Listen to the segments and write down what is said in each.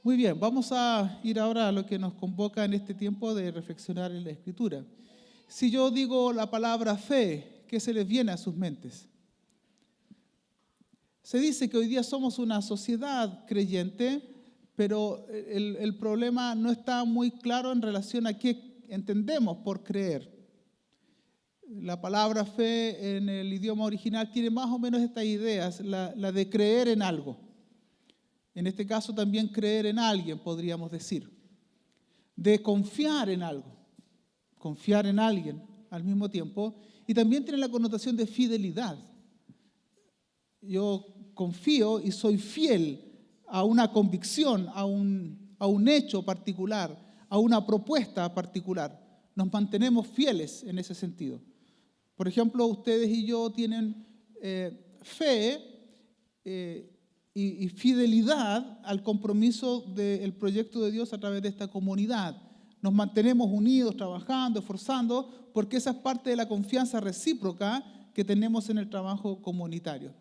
Muy bien, vamos a ir ahora a lo que nos convoca en este tiempo de reflexionar en la Escritura. Si yo digo la palabra fe, ¿qué se les viene a sus mentes? Se dice que hoy día somos una sociedad creyente, pero el problema no está muy claro en relación a qué entendemos por creer. La palabra fe en el idioma original tiene más o menos estas ideas, la de creer en algo. En este caso también creer en alguien, podríamos decir. De confiar en algo, confiar en alguien al mismo tiempo. Y también tiene la connotación de fidelidad. Yo confío y soy fiel a una convicción, a un hecho particular, a una propuesta particular. Nos mantenemos fieles en ese sentido. Por ejemplo, ustedes y yo tienen fe y fidelidad al compromiso del proyecto de Dios a través de esta comunidad. Nos mantenemos unidos, trabajando, esforzando, porque esa es parte de la confianza recíproca que tenemos en el trabajo comunitario.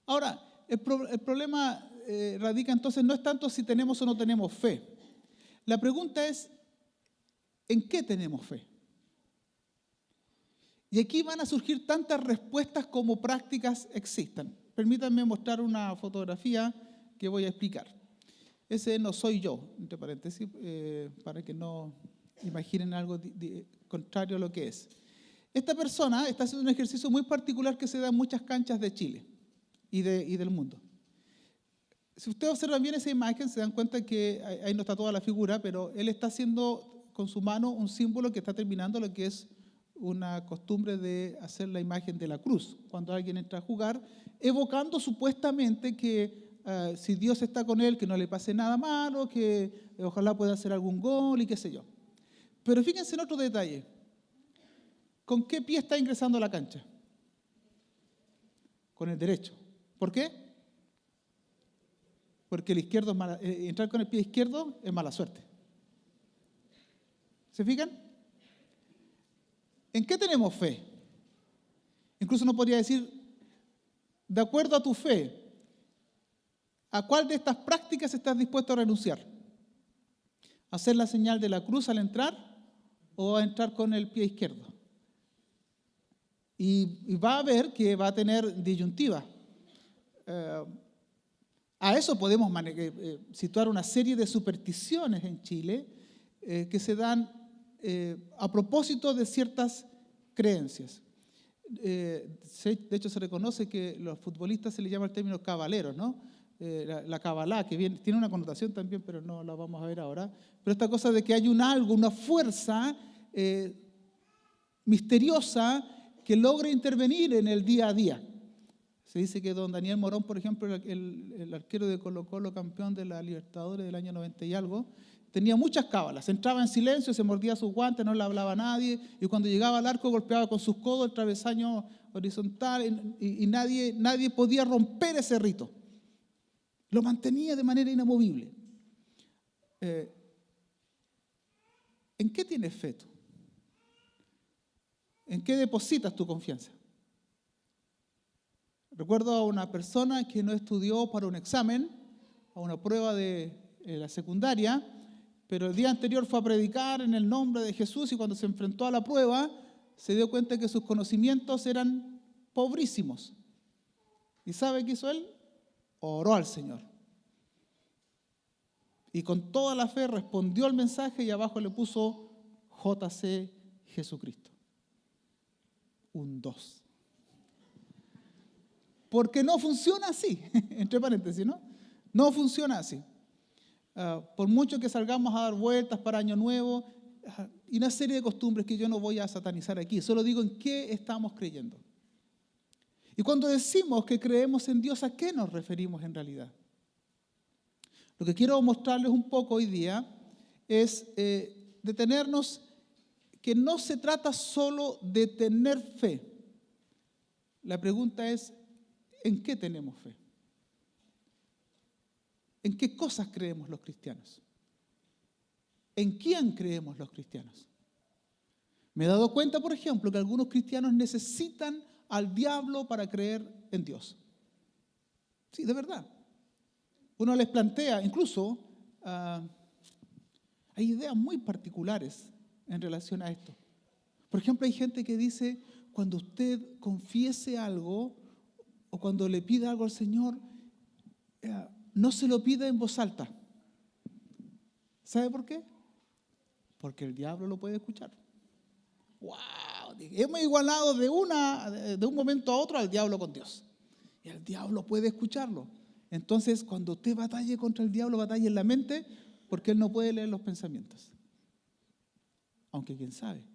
Ahora, el problema radica entonces no es tanto si tenemos o no tenemos fe. La pregunta es, ¿en qué tenemos fe? Y aquí van a surgir tantas respuestas como prácticas existan. Permítanme mostrar una fotografía que voy a explicar. Ese no soy yo, entre paréntesis, para que no imaginen algo contrario a lo que es. Esta persona está haciendo un ejercicio muy particular que se da en muchas canchas de Chile y del mundo. Si ustedes observan bien esa imagen, se dan cuenta que ahí no está toda la figura, pero él está haciendo con su mano un símbolo que está terminando lo que es una costumbre de hacer la imagen de la cruz, cuando alguien entra a jugar, evocando supuestamente que si Dios está con él, que no le pase nada malo, que ojalá pueda hacer algún gol y qué sé yo. Pero fíjense en otro detalle. ¿Con qué pie está ingresando a la cancha? Con el derecho. ¿Por qué? Porque el izquierdo es entrar con el pie izquierdo es mala suerte. ¿Se fijan? ¿En qué tenemos fe? Incluso uno podría decir, de acuerdo a tu fe, ¿a cuál de estas prácticas estás dispuesto a renunciar? ¿Hacer la señal de la cruz al entrar o a entrar con el pie izquierdo? Y va a ver que va a tener disyuntiva. A eso podemos situar una serie de supersticiones en Chile que se dan a propósito de ciertas creencias. De hecho, se reconoce que a los futbolistas se les llama el término cabaleros, ¿no? La cabalá, que tiene una connotación también, pero no la vamos a ver ahora. Pero esta cosa de que hay un algo, una fuerza misteriosa que logra intervenir en el día a día. Se dice que don Daniel Morón, por ejemplo, el arquero de Colo-Colo, campeón de la Libertadores del año 90 y algo, tenía muchas cábalas. Entraba en silencio, se mordía sus guantes, no le hablaba a nadie, y cuando llegaba al arco golpeaba con sus codos el travesaño horizontal, y nadie podía romper ese rito. Lo mantenía de manera inamovible. ¿En qué tienes fe tú? ¿En qué depositas tu confianza? Recuerdo a una persona que no estudió para un examen, a una prueba de la secundaria, pero el día anterior fue a predicar en el nombre de Jesús y cuando se enfrentó a la prueba se dio cuenta que sus conocimientos eran pobrísimos. ¿Y sabe qué hizo él? Oró al Señor. Y con toda la fe respondió al mensaje y abajo le puso JC Jesucristo. Un 2. Porque no funciona así, entre paréntesis, ¿no? No funciona así. Por mucho que salgamos a dar vueltas para Año Nuevo, y una serie de costumbres que yo no voy a satanizar aquí, solo digo en qué estamos creyendo. Y cuando decimos que creemos en Dios, ¿a qué nos referimos en realidad? Lo que quiero mostrarles un poco hoy día es detenernos que no se trata solo de tener fe. La pregunta es, ¿en qué tenemos fe? ¿En qué cosas creemos los cristianos? ¿En quién creemos los cristianos? Me he dado cuenta, por ejemplo, que algunos cristianos necesitan al diablo para creer en Dios. Sí, de verdad. uno les plantea, incluso hay ideas muy particulares en relación a esto. Por ejemplo, hay gente que dice, cuando usted confiese algo o cuando le pida algo al Señor, no se lo pida en voz alta. ¿Sabe por qué? Porque el diablo lo puede escuchar. ¡Wow! Hemos igualado de un momento a otro al diablo con Dios. Y el diablo puede escucharlo. Entonces, cuando usted batalle contra el diablo, batalle en la mente, porque él no puede leer los pensamientos. Aunque quién sabe.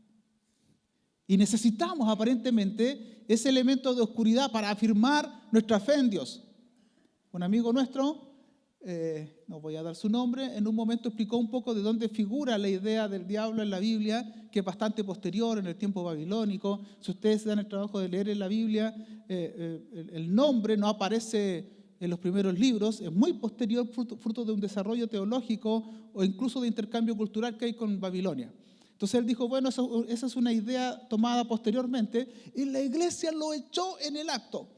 Y necesitamos aparentemente ese elemento de oscuridad para afirmar nuestra fe en Dios. Un amigo nuestro, no voy a dar su nombre, en un momento explicó un poco de dónde figura la idea del diablo en la Biblia, que es bastante posterior en el tiempo babilónico. Si ustedes se dan el trabajo de leer en la Biblia, el nombre no aparece en los primeros libros, es muy posterior, fruto de un desarrollo teológico o incluso de intercambio cultural que hay con Babilonia. Entonces él dijo, bueno, esa es una idea tomada posteriormente y la iglesia lo echó en el acto.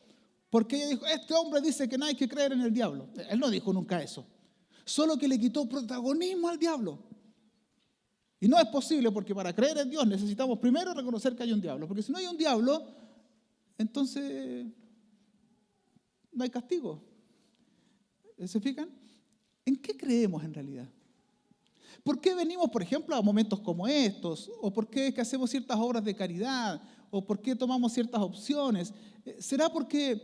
Porque ella dijo, este hombre dice que no hay que creer en el diablo. Él no dijo nunca eso. Solo que le quitó protagonismo al diablo. Y no es posible porque para creer en Dios necesitamos primero reconocer que hay un diablo. Porque si no hay un diablo, entonces no hay castigo. ¿Se fijan? ¿En qué creemos en realidad? ¿Por qué venimos, por ejemplo, a momentos como estos? ¿O por qué es que hacemos ciertas obras de caridad? ¿O por qué tomamos ciertas opciones? ¿Será porque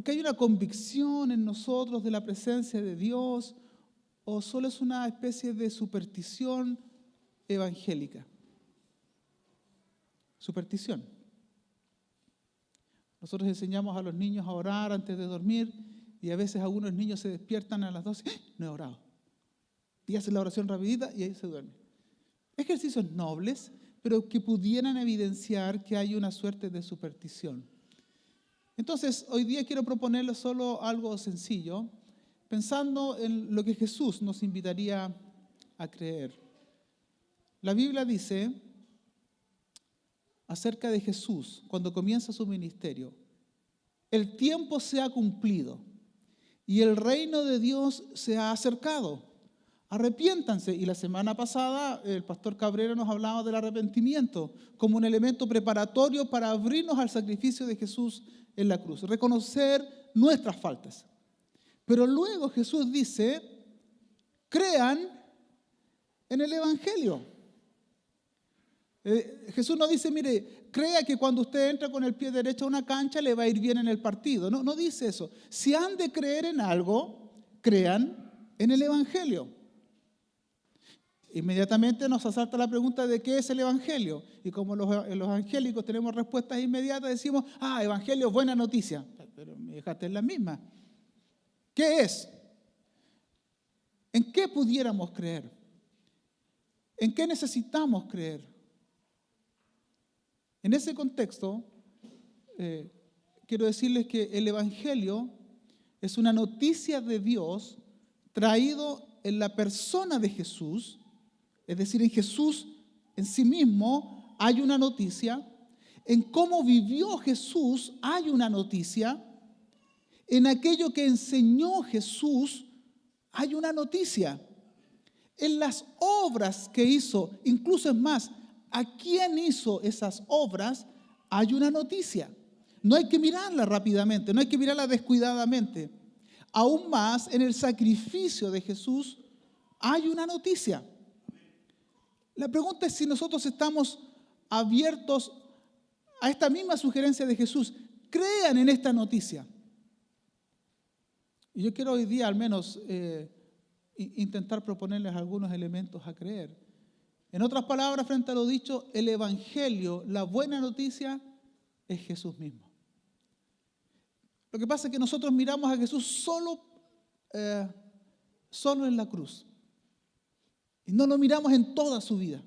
hay una convicción en nosotros de la presencia de Dios? ¿O solo es una especie de superstición evangélica? Superstición. Nosotros enseñamos a los niños a orar antes de dormir y a veces algunos niños se despiertan a las 12, no he orado. Y hacen la oración rapidita y ahí se duermen. Ejercicios nobles, pero que pudieran evidenciar que hay una suerte de superstición. Entonces, hoy día quiero proponerles solo algo sencillo, pensando en lo que Jesús nos invitaría a creer. La Biblia dice acerca de Jesús, cuando comienza su ministerio, el tiempo se ha cumplido y el reino de Dios se ha acercado. Arrepiéntanse. Y la semana pasada el pastor Cabrera nos hablaba del arrepentimiento como un elemento preparatorio para abrirnos al sacrificio de Jesús en la cruz, reconocer nuestras faltas. Pero luego Jesús dice, crean en el Evangelio. Jesús no dice, mire, crea que cuando usted entra con el pie derecho a una cancha le va a ir bien en el partido. No dice eso. Si han de creer en algo, crean en el Evangelio. Inmediatamente nos asalta la pregunta de qué es el Evangelio. Y como los evangélicos tenemos respuestas inmediatas, decimos, Evangelio, buena noticia. Pero me dejaste en la misma. ¿Qué es? ¿En qué pudiéramos creer? ¿En qué necesitamos creer? En ese contexto, quiero decirles que el Evangelio es una noticia de Dios traído en la persona de Jesús. Es decir, en Jesús en sí mismo hay una noticia. En cómo vivió Jesús hay una noticia. En aquello que enseñó Jesús hay una noticia. En las obras que hizo, incluso es más, a quién hizo esas obras, hay una noticia. No hay que mirarla rápidamente, no hay que mirarla descuidadamente. Aún más, en el sacrificio de Jesús hay una noticia. La pregunta es si nosotros estamos abiertos a esta misma sugerencia de Jesús. Crean en esta noticia. Y yo quiero hoy día al menos intentar proponerles algunos elementos a creer. En otras palabras, frente a lo dicho, el Evangelio, la buena noticia, es Jesús mismo. Lo que pasa es que nosotros miramos a Jesús solo en la cruz. Y no lo miramos en toda su vida.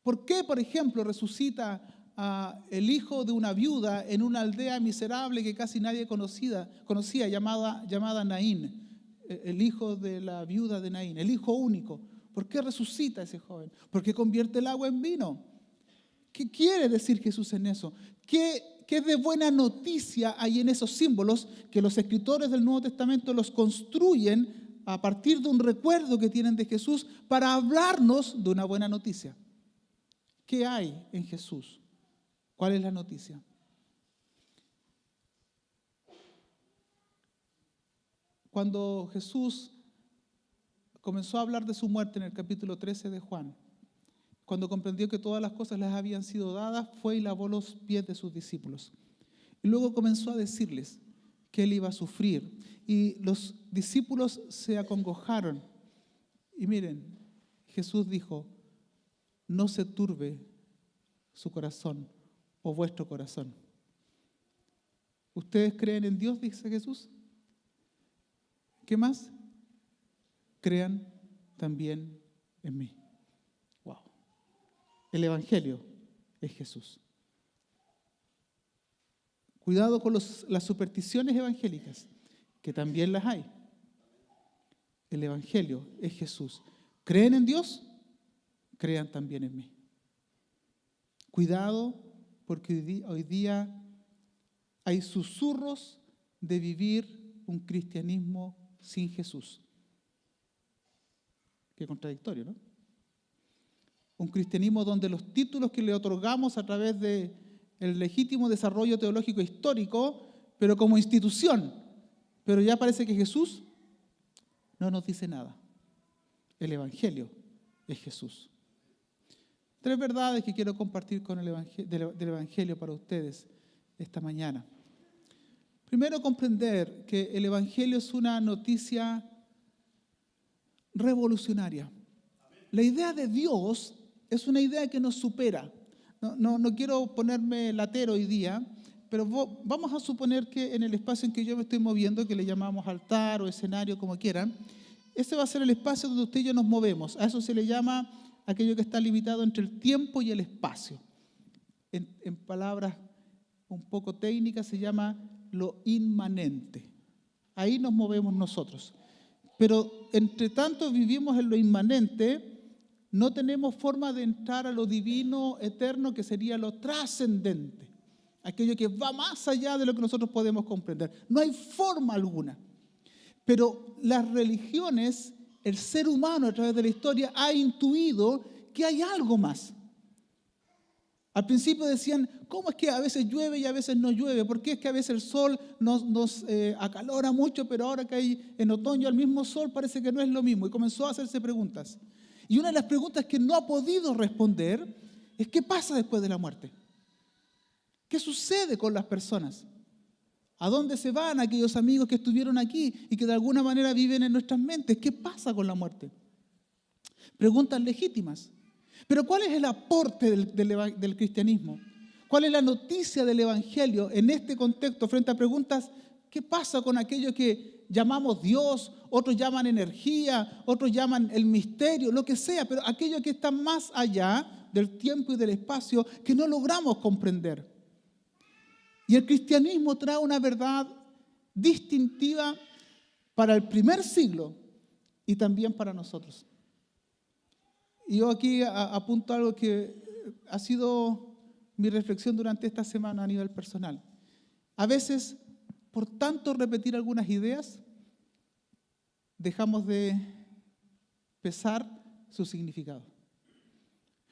¿Por qué, por ejemplo, resucita el hijo de una viuda en una aldea miserable que casi nadie conocía llamada Naín? El hijo de la viuda de Naín, el hijo único. ¿Por qué resucita ese joven? ¿Por qué convierte el agua en vino? ¿Qué quiere decir Jesús en eso? ¿Qué qué de buena noticia hay en esos símbolos que los escritores del Nuevo Testamento los construyen a partir de un recuerdo que tienen de Jesús para hablarnos de una buena noticia? ¿Qué hay en Jesús? ¿Cuál es la noticia? Cuando Jesús comenzó a hablar de su muerte en el capítulo 13 de Juan, cuando comprendió que todas las cosas les habían sido dadas, fue y lavó los pies de sus discípulos. Y luego comenzó a decirles que él iba a sufrir. Y los discípulos se acongojaron. Y miren, Jesús dijo, no se turbe su corazón o vuestro corazón. ¿Ustedes creen en Dios?, dice Jesús. ¿Qué más? Crean también en mí. Wow. El Evangelio es Jesús. Cuidado con las supersticiones evangélicas, que también las hay. El Evangelio es Jesús. ¿Creen en Dios? Crean también en mí. Cuidado, porque hoy día hay susurros de vivir un cristianismo sin Jesús. Qué contradictorio, ¿no? Un cristianismo donde los títulos que le otorgamos a través del legítimo desarrollo teológico histórico, pero como institución, pero ya parece que Jesús no nos dice nada. El Evangelio es Jesús. 3 verdades que quiero compartir con del Evangelio para ustedes esta mañana. Primero, comprender que el Evangelio es una noticia revolucionaria. La idea de Dios es una idea que nos supera. No quiero ponerme latero hoy día, pero vamos a suponer que en el espacio en que yo me estoy moviendo, que le llamamos altar o escenario, como quieran, ese va a ser el espacio donde usted y yo nos movemos. A eso se le llama aquello que está limitado entre el tiempo y el espacio. En palabras un poco técnicas se llama lo inmanente. Ahí nos movemos nosotros. Pero entre tanto vivimos en lo inmanente, no tenemos forma de entrar a lo divino, eterno, que sería lo trascendente. Aquello que va más allá de lo que nosotros podemos comprender. No hay forma alguna. Pero las religiones, el ser humano a través de la historia ha intuido que hay algo más. Al principio decían, ¿cómo es que a veces llueve y a veces no llueve? ¿Por qué es que a veces el sol nos acalora mucho, pero ahora que hay en otoño el mismo sol parece que no es lo mismo? Y comenzó a hacerse preguntas. Y una de las preguntas que no ha podido responder es ¿qué pasa después de la muerte? ¿Qué sucede con las personas? ¿A dónde se van aquellos amigos que estuvieron aquí y que de alguna manera viven en nuestras mentes? ¿Qué pasa con la muerte? Preguntas legítimas. Pero ¿cuál es el aporte del cristianismo? ¿Cuál es la noticia del Evangelio en este contexto frente a preguntas? ¿Qué pasa con aquello que llamamos Dios? Otros llaman energía, otros llaman el misterio, lo que sea, pero aquello que está más allá del tiempo y del espacio que no logramos comprender. Y el cristianismo trae una verdad distintiva para el primer siglo y también para nosotros. Y yo aquí apunto algo que ha sido mi reflexión durante esta semana a nivel personal. A veces, por tanto repetir algunas ideas, dejamos de pesar su significado.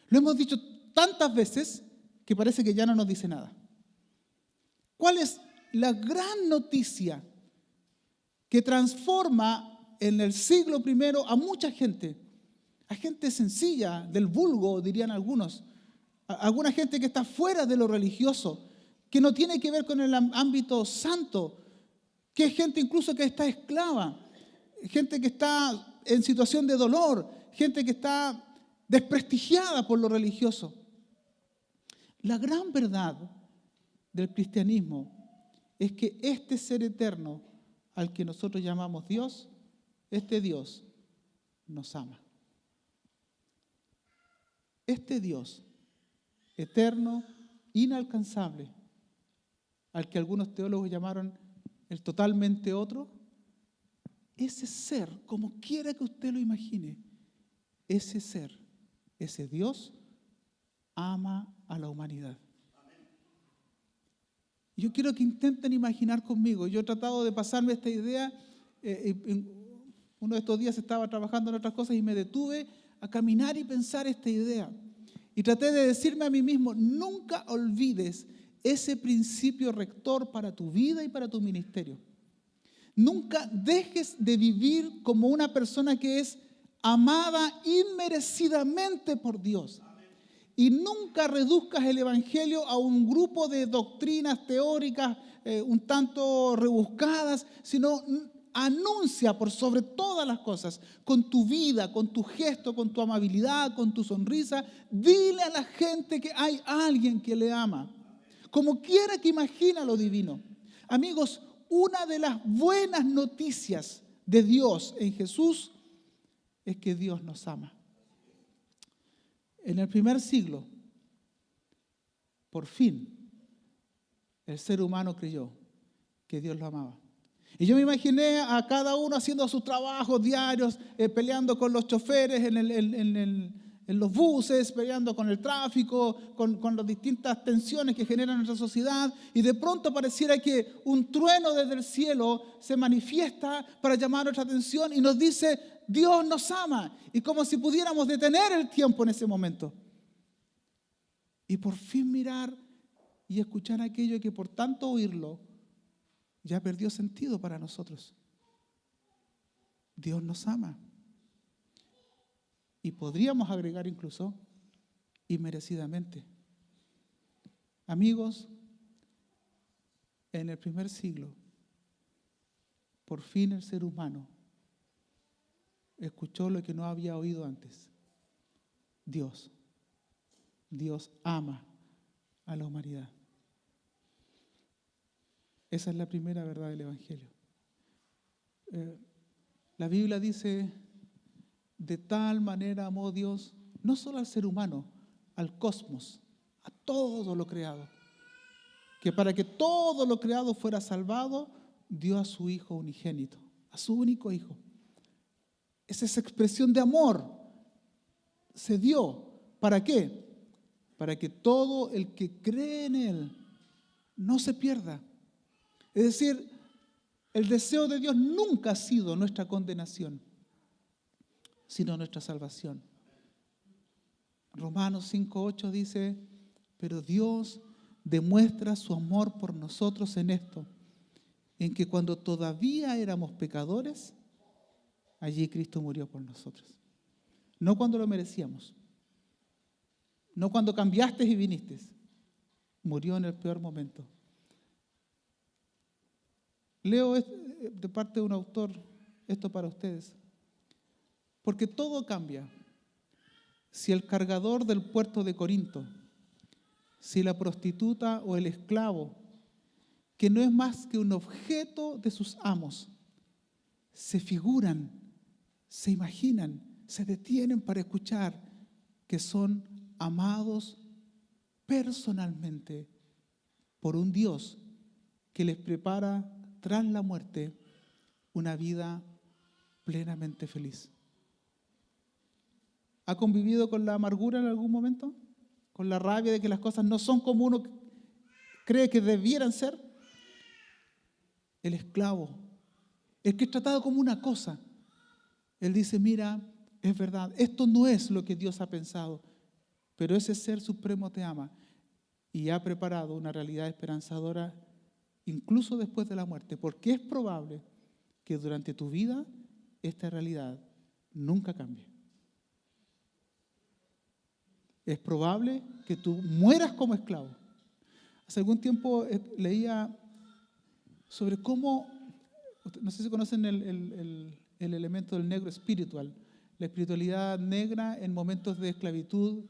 Lo hemos dicho tantas veces que parece que ya no nos dice nada. ¿Cuál es la gran noticia que transforma en el siglo I a mucha gente? A gente sencilla, del vulgo, dirían algunos. Alguna gente que está fuera de lo religioso, que no tiene que ver con el ámbito santo, que es gente incluso que está esclava, gente que está en situación de dolor, gente que está desprestigiada por lo religioso. La gran verdad del cristianismo es que este ser eterno al que nosotros llamamos Dios, este Dios nos ama. Este Dios eterno, inalcanzable, al que algunos teólogos llamaron el totalmente otro, ese ser, como quiera que usted lo imagine, ese ser, ese Dios, ama a la humanidad. Yo quiero que intenten imaginar conmigo. Yo he tratado de pasarme esta idea. Uno de estos días estaba trabajando en otras cosas y me detuve a caminar y pensar esta idea. Y traté de decirme a mí mismo, nunca olvides ese principio rector para tu vida y para tu ministerio. Nunca dejes de vivir como una persona que es amada inmerecidamente por Dios. Y nunca reduzcas el evangelio a un grupo de doctrinas teóricas un tanto rebuscadas, sino anuncia por sobre todas las cosas, con tu vida, con tu gesto, con tu amabilidad, con tu sonrisa, dile a la gente que hay alguien que le ama, como quiera que imagina lo divino. Amigos, una de las buenas noticias de Dios en Jesús es que Dios nos ama. En el primer siglo, por fin, el ser humano creyó que Dios lo amaba. Y yo me imaginé a cada uno haciendo sus trabajos diarios, peleando con los choferes en los buses, peleando con el tráfico, con las distintas tensiones que genera nuestra sociedad. Y de pronto pareciera que un trueno desde el cielo se manifiesta para llamar nuestra atención y nos dice, Dios nos ama. Y como si pudiéramos detener el tiempo en ese momento. Y por fin mirar y escuchar aquello que por tanto oírlo, ya perdió sentido para nosotros. Dios nos ama. Y podríamos agregar incluso inmerecidamente. Amigos, en el primer siglo, por fin el ser humano escuchó lo que no había oído antes. Dios ama a la humanidad. Esa es la primera verdad del Evangelio. La Biblia dice, de tal manera amó Dios, no solo al ser humano, al cosmos, a todo lo creado, que para que todo lo creado fuera salvado, dio a su Hijo unigénito, a su único Hijo. Esa expresión de amor se dio. ¿Para qué? Para que todo el que cree en Él no se pierda. Es decir, el deseo de Dios nunca ha sido nuestra condenación, sino nuestra salvación. Romanos 5:8 dice, pero Dios demuestra su amor por nosotros en esto, en que cuando todavía éramos pecadores, allí Cristo murió por nosotros. No cuando lo merecíamos, no cuando cambiaste y viniste, murió en el peor momento. Leo de parte de un autor esto para ustedes. Porque todo cambia. Si el cargador del puerto de Corinto, si la prostituta o el esclavo, que no es más que un objeto de sus amos, se figuran, se imaginan, se detienen para escuchar que son amados personalmente por un Dios que les prepara tras la muerte una vida plenamente feliz. ¿Ha convivido con la amargura en algún momento? ¿Con la rabia de que las cosas no son como uno cree que debieran ser? El esclavo, el que es tratado como una cosa, él dice, mira, es verdad, esto no es lo que Dios ha pensado, pero ese ser supremo te ama y ha preparado una realidad esperanzadora incluso después de la muerte, porque es probable que durante tu vida esta realidad nunca cambie. Es probable que tú mueras como esclavo. Hace algún tiempo leía sobre cómo, no sé si conocen el elemento del negro espiritual, la espiritualidad negra en momentos de esclavitud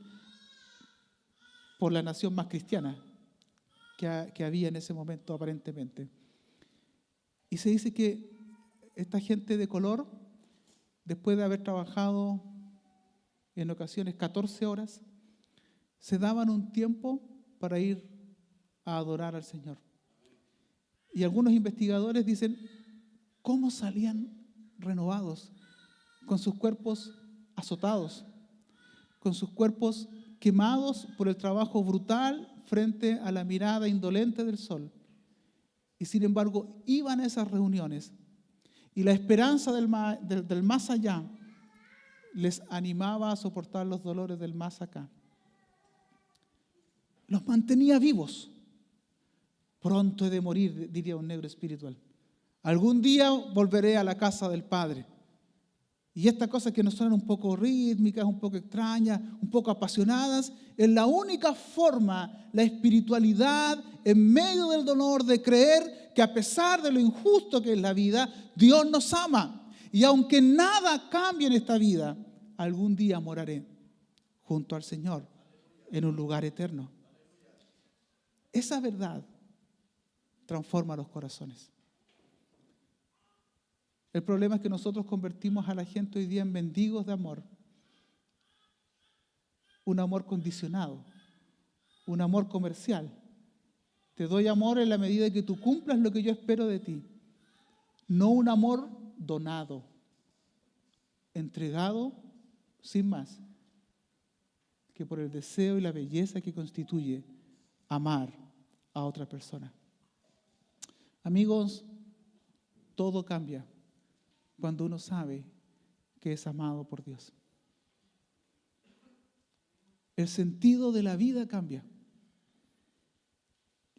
por la nación más cristiana que había en ese momento aparentemente. Y se dice que esta gente de color, después de haber trabajado en ocasiones 14 horas, se daban un tiempo para ir a adorar al Señor. Y algunos investigadores dicen cómo salían renovados, con sus cuerpos azotados, con sus cuerpos quemados por el trabajo brutal frente a la mirada indolente del sol, Y sin embargo, iban a esas reuniones y la esperanza del más allá les animaba a soportar los dolores del más acá. Los mantenía vivos. Pronto he de morir, diría un negro espiritual. Algún día volveré a la casa del Padre. Y estas cosas que nos suenan un poco rítmicas, un poco extrañas, un poco apasionadas, es la única forma, la espiritualidad en medio del dolor, de creer que a pesar de lo injusto que es la vida, Dios nos ama. Y aunque nada cambie en esta vida, algún día moraré junto al Señor en un lugar eterno. Esa verdad transforma los corazones. El problema es que nosotros convertimos a la gente hoy día en mendigos de amor. Un amor condicionado, un amor comercial. Te doy amor en la medida que tú cumplas lo que yo espero de ti. No un amor donado, entregado sin más, que por el deseo y la belleza que constituye amar a otra persona. Amigos, todo cambia cuando uno sabe que es amado por Dios. El sentido de la vida cambia.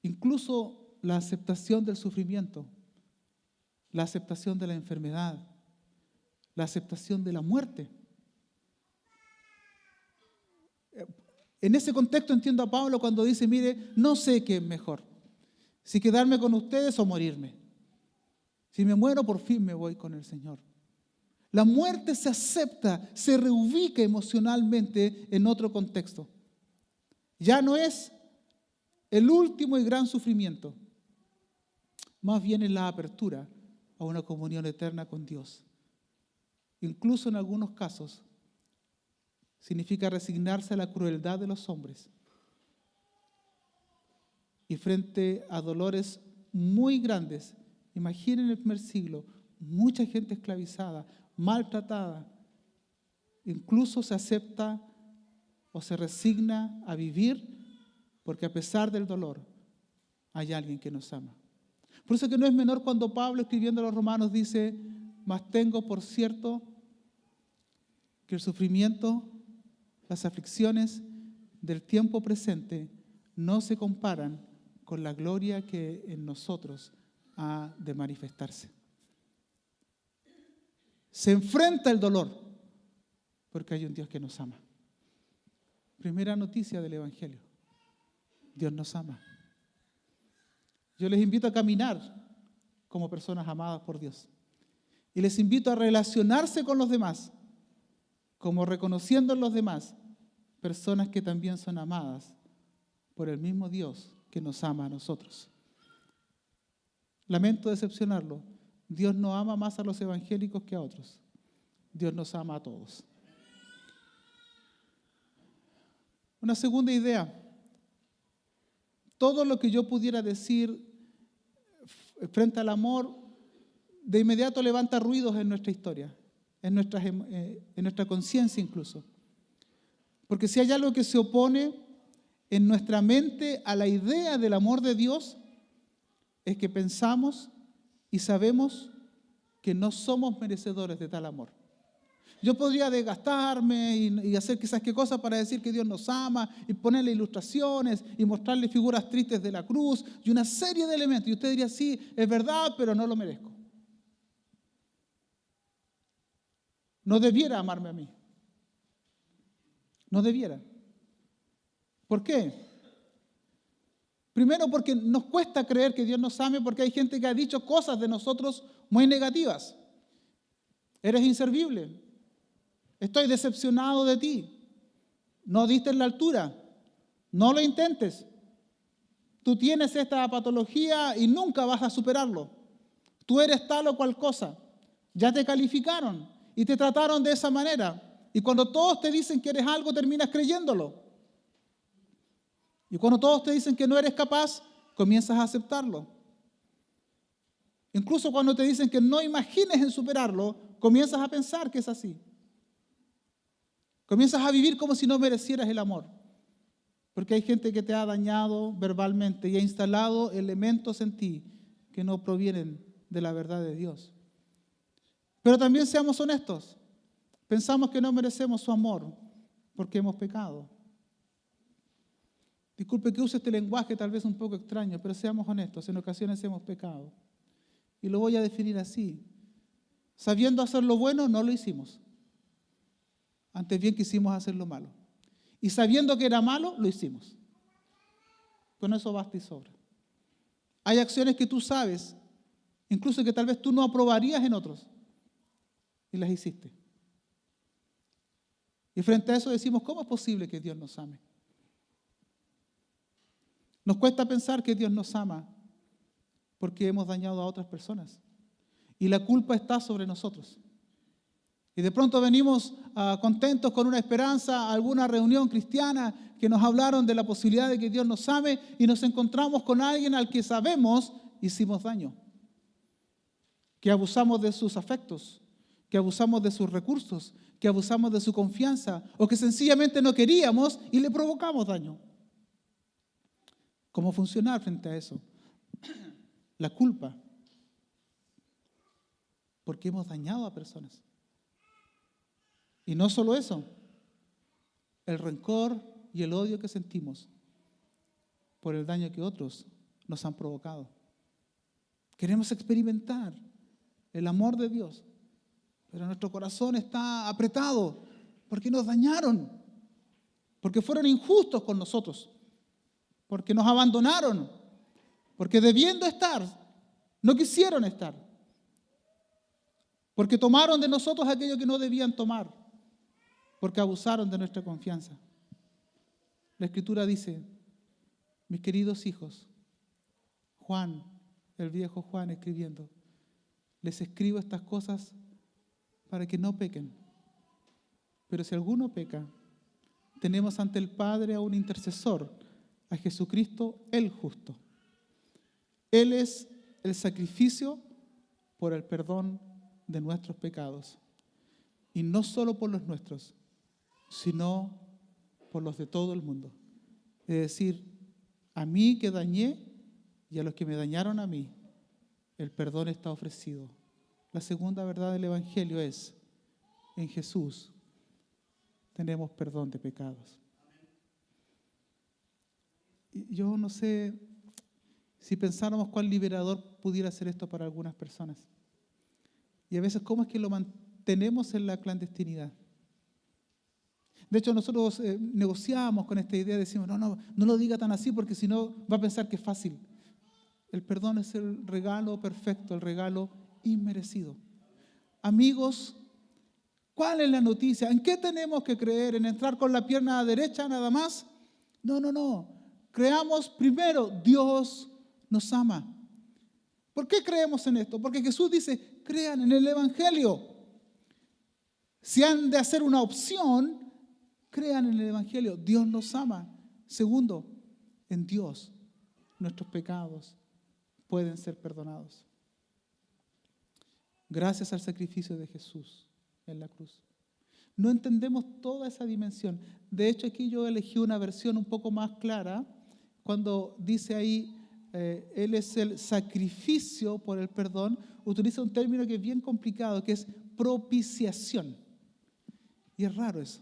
Incluso la aceptación del sufrimiento, la aceptación de la enfermedad, la aceptación de la muerte. En ese contexto entiendo a Pablo cuando dice, mire, no sé qué es mejor, si quedarme con ustedes o morirme. Si me muero, por fin me voy con el Señor. La muerte se acepta, se reubica emocionalmente en otro contexto. Ya no es el último y gran sufrimiento, más bien es la apertura a una comunión eterna con Dios. Incluso en algunos casos significa resignarse a la crueldad de los hombres. Y frente a dolores muy grandes, imaginen el primer siglo, mucha gente esclavizada, maltratada, incluso se acepta o se resigna a vivir porque a pesar del dolor hay alguien que nos ama. Por eso que no es menor cuando Pablo, escribiendo a los romanos, dice, mas tengo por cierto que el sufrimiento, las aflicciones del tiempo presente no se comparan con la gloria que en nosotros ha de manifestarse. Se enfrenta el dolor porque hay un Dios que nos ama. Primera noticia del Evangelio. Dios nos ama. Yo les invito a caminar como personas amadas por Dios. Y les invito a relacionarse con los demás, como reconociendo en los demás personas que también son amadas por el mismo Dios que nos ama a nosotros. Lamento decepcionarlo. Dios no ama más a los evangélicos que a otros. Dios nos ama a todos. Una segunda idea. Todo lo que yo pudiera decir frente al amor, de inmediato levanta ruidos en nuestra historia, en nuestra conciencia incluso. Porque si hay algo que se opone en nuestra mente a la idea del amor de Dios, es que pensamos y sabemos que no somos merecedores de tal amor. Yo podría desgastarme y hacer quizás qué cosas para decir que Dios nos ama y ponerle ilustraciones y mostrarle figuras tristes de la cruz y una serie de elementos. Y usted diría, sí, es verdad, pero no lo merezco. No debiera amarme a mí. No debiera. ¿Por qué? Primero porque nos cuesta creer que Dios nos ame porque hay gente que ha dicho cosas de nosotros muy negativas. Eres inservible. Estoy decepcionado de ti. No diste la altura. No lo intentes. Tú tienes esta patología y nunca vas a superarlo. Tú eres tal o cual cosa. Ya te calificaron y te trataron de esa manera. Y cuando todos te dicen que eres algo, terminas creyéndolo. Y cuando todos te dicen que no eres capaz, comienzas a aceptarlo. Incluso cuando te dicen que no imagines en superarlo, comienzas a pensar que es así. Comienzas a vivir como si no merecieras el amor. Porque hay gente que te ha dañado verbalmente y ha instalado elementos en ti que no provienen de la verdad de Dios. Pero también seamos honestos. Pensamos que no merecemos su amor porque hemos pecado. Disculpe que use este lenguaje tal vez un poco extraño, pero seamos honestos, en ocasiones hemos pecado. Y lo voy a definir así. Sabiendo hacer lo bueno, no lo hicimos. Antes bien quisimos hacer lo malo. Y sabiendo que era malo, lo hicimos. Con eso basta y sobra. Hay acciones que tú sabes, incluso que tal vez tú no aprobarías en otros, y las hiciste. Y frente a eso decimos, ¿cómo es posible que Dios nos ame? Nos cuesta pensar que Dios nos ama porque hemos dañado a otras personas. Y la culpa está sobre nosotros. Y de pronto venimos contentos con una esperanza a alguna reunión cristiana que nos hablaron de la posibilidad de que Dios nos ame y nos encontramos con alguien al que sabemos hicimos daño. Que abusamos de sus afectos, que abusamos de sus recursos, que abusamos de su confianza o que sencillamente no queríamos y le provocamos daño. ¿Cómo funcionar frente a eso? La culpa. Porque hemos dañado a personas. Y no solo eso, el rencor y el odio que sentimos por el daño que otros nos han provocado. Queremos experimentar el amor de Dios, pero nuestro corazón está apretado porque nos dañaron, porque fueron injustos con nosotros, porque nos abandonaron, porque debiendo estar, no quisieron estar, porque tomaron de nosotros aquello que no debían tomar, porque abusaron de nuestra confianza. La Escritura dice, mis queridos hijos, Juan, el viejo Juan escribiendo, les escribo estas cosas para que no pequen. Pero si alguno peca, tenemos ante el Padre a un intercesor, a Jesucristo el justo. Él es el sacrificio por el perdón de nuestros pecados. Y no solo por los nuestros, sino por los de todo el mundo. Es decir, a mí que dañé y a los que me dañaron a mí, el perdón está ofrecido. La segunda verdad del Evangelio es, en Jesús tenemos perdón de pecados. Y yo no sé si pensáramos cuán liberador pudiera ser esto para algunas personas. Y a veces, ¿cómo es que lo mantenemos en la clandestinidad? De hecho, nosotros negociamos con esta idea, decimos, no lo diga tan así porque si no va a pensar que es fácil. El perdón es el regalo perfecto, el regalo inmerecido. Amigos, ¿cuál es la noticia? ¿En qué tenemos que creer? ¿En entrar con la pierna derecha nada más? No. Creamos primero, Dios nos ama. ¿Por qué creemos en esto? Porque Jesús dice, crean en el Evangelio. Si han de hacer una opción, crean en el Evangelio. Dios nos ama. Segundo, en Dios nuestros pecados pueden ser perdonados. Gracias al sacrificio de Jesús en la cruz. No entendemos toda esa dimensión. De hecho, aquí yo elegí una versión un poco más clara cuando dice ahí, Él es el sacrificio por el perdón. Utiliza un término que es bien complicado, que es propiciación. Y es raro eso.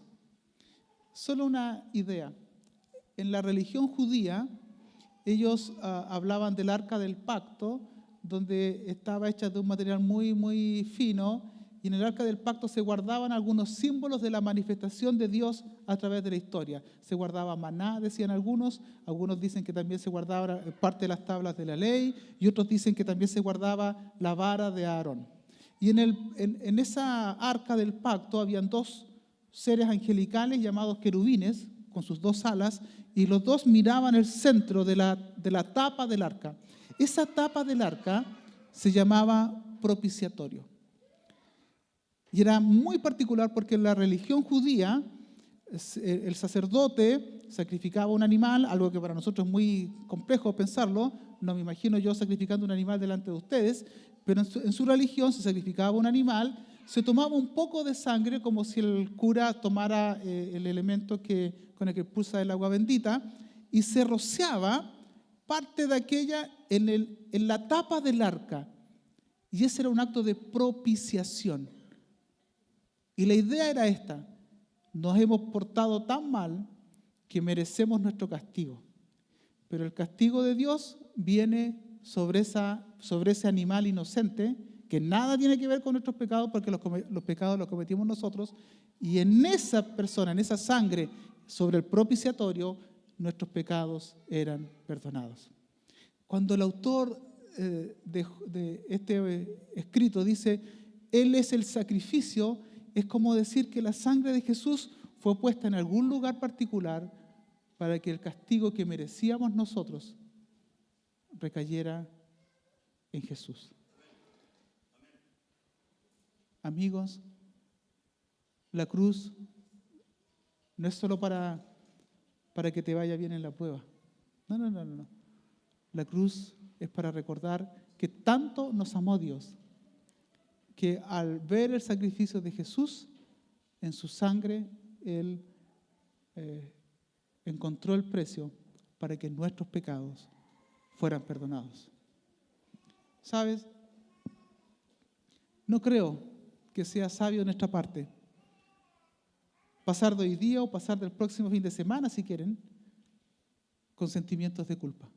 Solo una idea. En la religión judía, ellos hablaban del arca del pacto, donde estaba hecha de un material muy, muy fino, y en el arca del pacto se guardaban algunos símbolos de la manifestación de Dios a través de la historia. Se guardaba maná, decían algunos dicen que también se guardaba parte de las tablas de la ley, y otros dicen que también se guardaba la vara de Aarón. Y en esa arca del pacto habían dos seres angelicales llamados querubines, con sus dos alas, y los dos miraban el centro de la tapa del arca. Esa tapa del arca se llamaba propiciatorio. Y era muy particular porque en la religión judía el sacerdote sacrificaba un animal, algo que para nosotros es muy complejo pensarlo, no me imagino yo sacrificando un animal delante de ustedes, pero en su religión se sacrificaba un animal, se tomaba un poco de sangre como si el cura tomara el elemento con el que pulsa el agua bendita y se rociaba parte de aquella en la tapa del arca, y ese era un acto de propiciación. Y la idea era esta: nos hemos portado tan mal que merecemos nuestro castigo, pero el castigo de Dios viene sobre ese animal inocente, que nada tiene que ver con nuestros pecados, porque los pecados los cometimos nosotros, y en esa persona, en esa sangre, sobre el propiciatorio, nuestros pecados eran perdonados. Cuando el autor de este escrito dice, Él es el sacrificio, es como decir que la sangre de Jesús fue puesta en algún lugar particular para que el castigo que merecíamos nosotros recayera en Jesús. Amigos, la cruz no es solo para que te vaya bien en la prueba. No. La cruz es para recordar que tanto nos amó Dios, que al ver el sacrificio de Jesús, en su sangre, Él encontró el precio para que nuestros pecados fueran perdonados. ¿Sabes? No creo que sea sabio de nuestra parte pasar de hoy día o pasar del próximo fin de semana, si quieren, con sentimientos de culpa.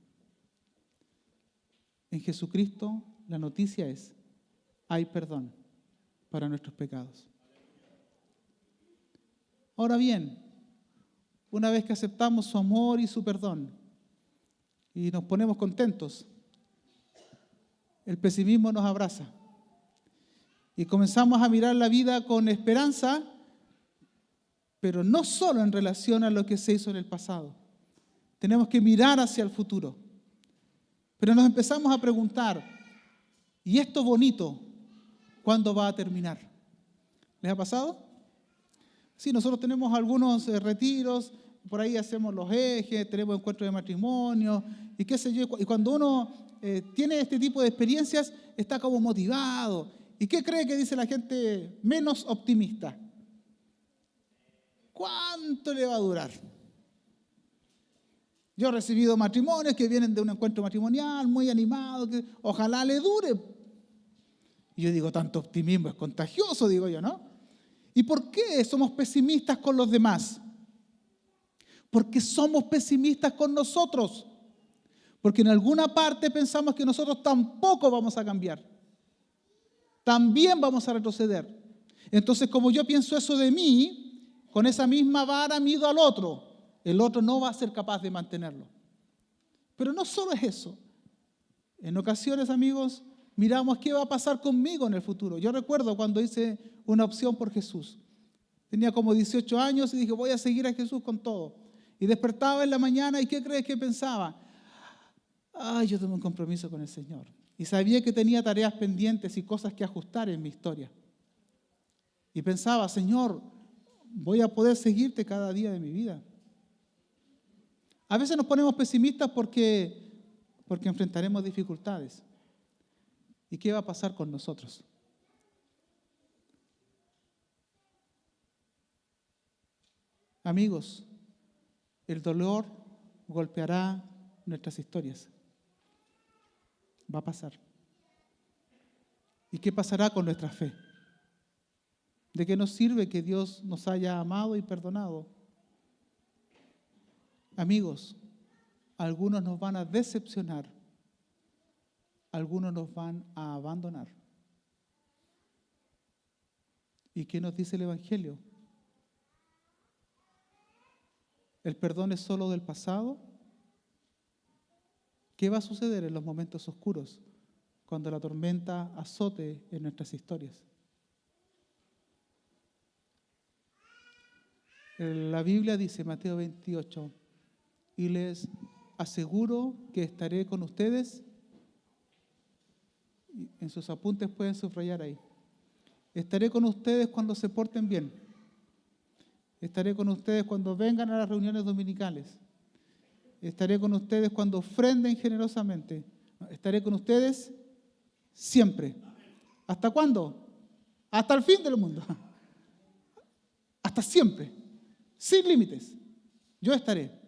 En Jesucristo la noticia es, hay perdón para nuestros pecados. Ahora bien, una vez que aceptamos su amor y su perdón y nos ponemos contentos, el pesimismo nos abraza y comenzamos a mirar la vida con esperanza, pero no solo en relación a lo que se hizo en el pasado. Tenemos que mirar hacia el futuro. Pero nos empezamos a preguntar, ¿y esto bonito cuándo va a terminar? ¿Les ha pasado? Sí, nosotros tenemos algunos retiros, por ahí hacemos los ejes, tenemos encuentros de matrimonio, y qué sé yo, y cuando uno tiene este tipo de experiencias, está como motivado. ¿Y qué cree que dice la gente menos optimista? ¿Cuánto le va a durar? Yo he recibido matrimonios que vienen de un encuentro matrimonial muy animado, que ojalá le dure. Y yo digo, tanto optimismo es contagioso, digo yo, ¿no? ¿Y por qué somos pesimistas con los demás? Porque somos pesimistas con nosotros. Porque en alguna parte pensamos que nosotros tampoco vamos a cambiar. También vamos a retroceder. Entonces, como yo pienso eso de mí, con esa misma vara mido al otro. El otro no va a ser capaz de mantenerlo. Pero no solo es eso. En ocasiones, amigos, miramos qué va a pasar conmigo en el futuro. Yo recuerdo cuando hice una opción por Jesús. Tenía como 18 años y dije, voy a seguir a Jesús con todo. Y despertaba en la mañana y ¿qué crees que pensaba? Yo tengo un compromiso con el Señor. Y sabía que tenía tareas pendientes y cosas que ajustar en mi historia. Y pensaba, Señor, voy a poder seguirte cada día de mi vida. A veces nos ponemos pesimistas porque enfrentaremos dificultades. ¿Y qué va a pasar con nosotros? Amigos, el dolor golpeará nuestras historias. Va a pasar. ¿Y qué pasará con nuestra fe? ¿De qué nos sirve que Dios nos haya amado y perdonado? Amigos, algunos nos van a decepcionar, algunos nos van a abandonar. ¿Y qué nos dice el Evangelio? ¿El perdón es solo del pasado? ¿Qué va a suceder en los momentos oscuros cuando la tormenta azote en nuestras historias? La Biblia dice, Mateo 28, y les aseguro que estaré con ustedes, en sus apuntes pueden subrayar ahí, estaré con ustedes cuando se porten bien, estaré con ustedes cuando vengan a las reuniones dominicales, estaré con ustedes cuando ofrenden generosamente, estaré con ustedes siempre. ¿Hasta cuándo? Hasta el fin del mundo. Hasta siempre. Sin límites. Yo estaré.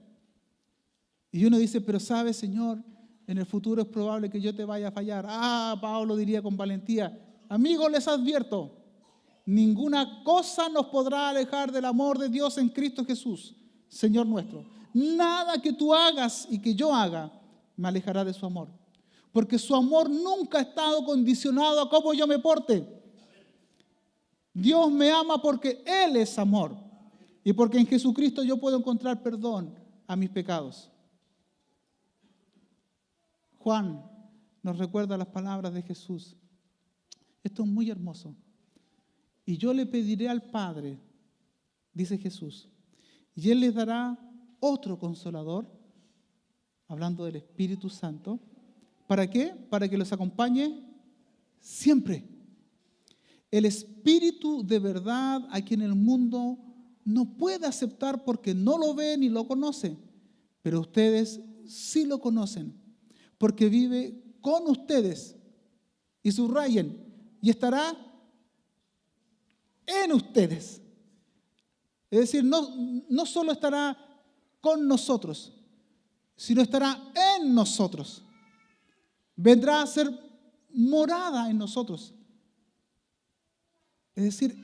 Y uno dice, pero sabe, Señor, En el futuro es probable que yo te vaya a fallar. Pablo diría con valentía, amigos, les advierto, ninguna cosa nos podrá alejar del amor de Dios en Cristo Jesús, Señor nuestro. Nada que tú hagas y que yo haga me alejará de su amor. Porque su amor nunca ha estado condicionado a cómo yo me porte. Dios me ama porque Él es amor. Y porque en Jesucristo yo puedo encontrar perdón a mis pecados. Juan nos recuerda las palabras de Jesús. Esto es muy hermoso. Y yo le pediré al Padre, dice Jesús, y Él les dará otro consolador, hablando del Espíritu Santo. ¿Para qué? Para que los acompañe siempre. El Espíritu de verdad a quien el mundo no puede aceptar porque no lo ve ni lo conoce, pero ustedes sí lo conocen, porque vive con ustedes, y subrayen, y estará en ustedes. Es decir, no solo estará con nosotros, sino estará en nosotros. Vendrá a ser morada en nosotros. Es decir,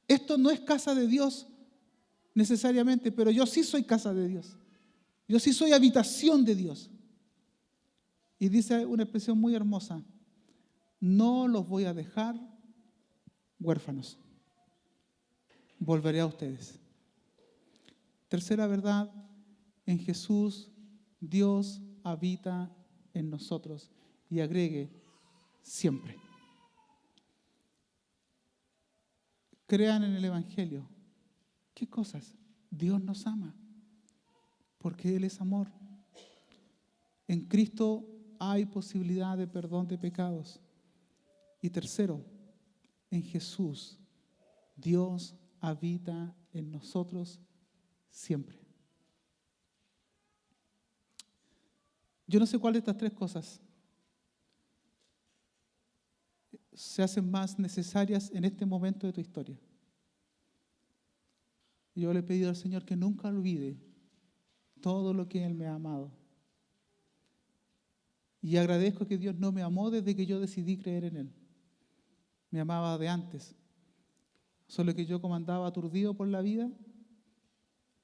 esto no es casa de Dios necesariamente, pero yo sí soy casa de Dios. Yo sí soy habitación de Dios. Y dice una expresión muy hermosa, no los voy a dejar huérfanos. Volveré a ustedes. Tercera verdad, en Jesús Dios habita en nosotros. Y agregue, siempre. Crean en el Evangelio. ¿Qué cosas? Dios nos ama, porque Él es amor. En Cristo hay posibilidad de perdón de pecados. Y tercero, en Jesús, Dios habita en nosotros siempre. Yo no sé cuál de estas tres cosas se hacen más necesarias en este momento de tu historia. Yo le he pedido al Señor que nunca olvide todo lo que Él me ha amado. Y agradezco que Dios no me amó desde que yo decidí creer en Él. Me amaba de antes. Solo que yo, como andaba aturdido por la vida,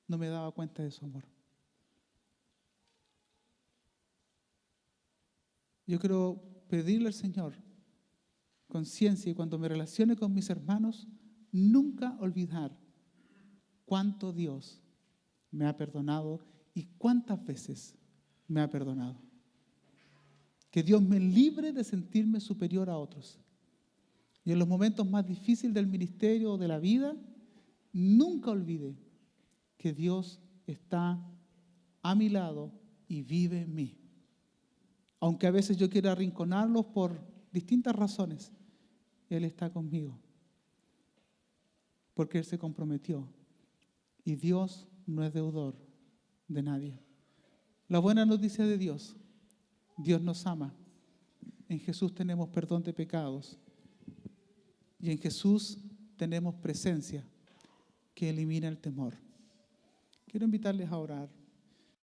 no me daba cuenta de su amor. Yo quiero pedirle al Señor conciencia y cuando me relacione con mis hermanos, nunca olvidar cuánto Dios me ha perdonado y cuántas veces me ha perdonado. Que Dios me libre de sentirme superior a otros. Y en los momentos más difíciles del ministerio o de la vida, nunca olvide que Dios está a mi lado y vive en mí. Aunque a veces yo quiera arrinconarlos por distintas razones, Él está conmigo. Porque Él se comprometió. Y Dios no es deudor de nadie. La buena noticia de Dios, Dios nos ama. En Jesús tenemos perdón de pecados. Y en Jesús tenemos presencia que elimina el temor. Quiero invitarles a orar.